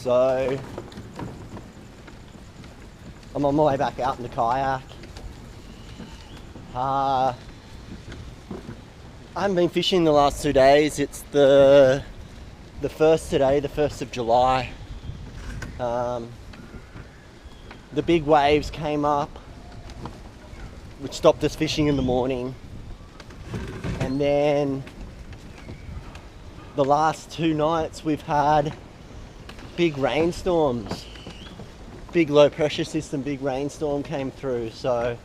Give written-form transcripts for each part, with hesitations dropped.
So I'm on my way back out in the kayak. I haven't been fishing the last 2 days. It's the first today, the 1st of July. The big waves came up, which stopped us fishing in the morning. And then the last 2 nights we've had big rainstorms. Big low pressure system, big rainstorm came through, so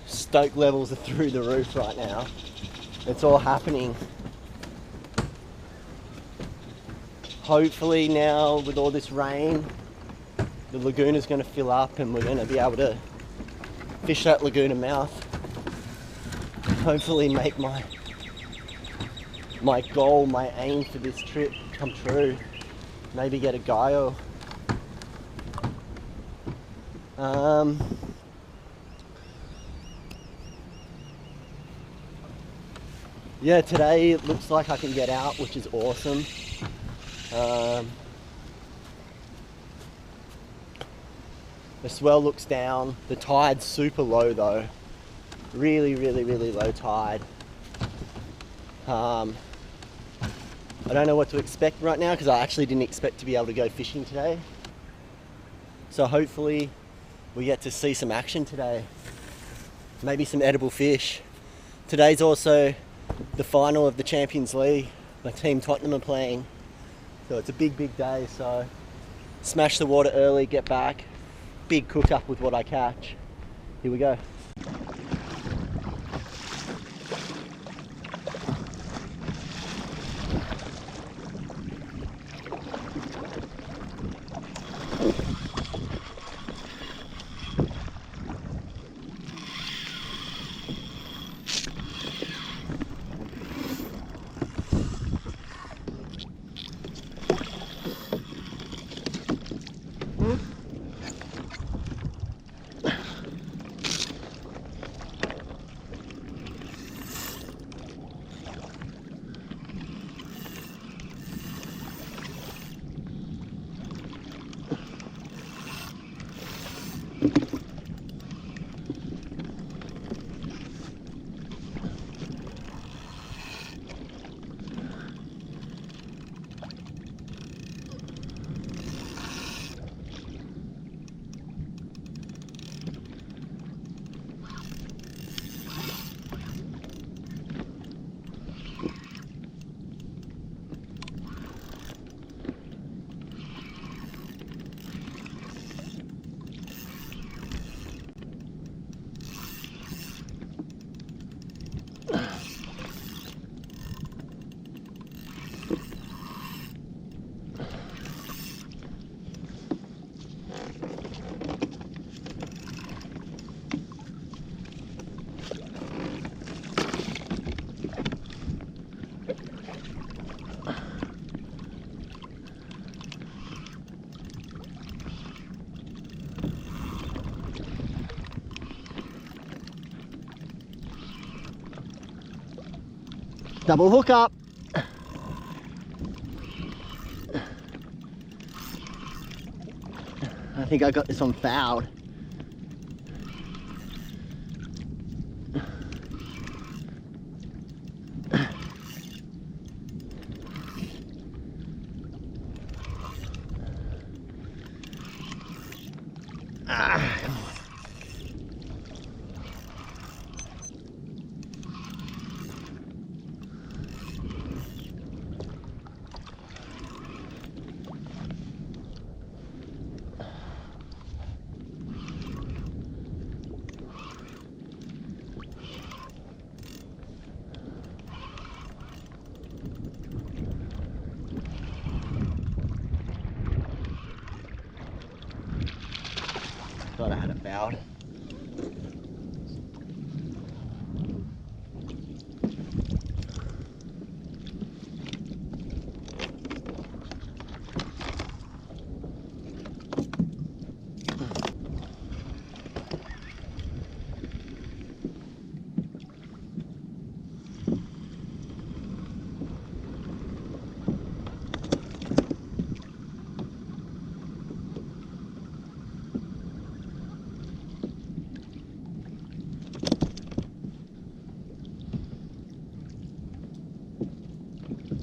Stoked levels are through the roof right now. It's all happening. Hopefully now with all this rain, the lagoon is going to fill up and we're going to be able to fish that laguna mouth. Hopefully make my goal, my aim for this trip come true. Maybe get a guile. Yeah, today it looks like I can get out, which is awesome. The swell looks down. The tide's super low though. Really, really, really low tide. I don't know what to expect right now because I actually didn't expect to be able to go fishing today. So hopefully we get to see some action today. Maybe some edible fish. Today's also the final of the Champions League. My team Tottenham are playing. So it's a big, big day. So smash the water early, get back. Big cook up with what I catch. Here we go. Double hook up. I think I got this one fouled. loud.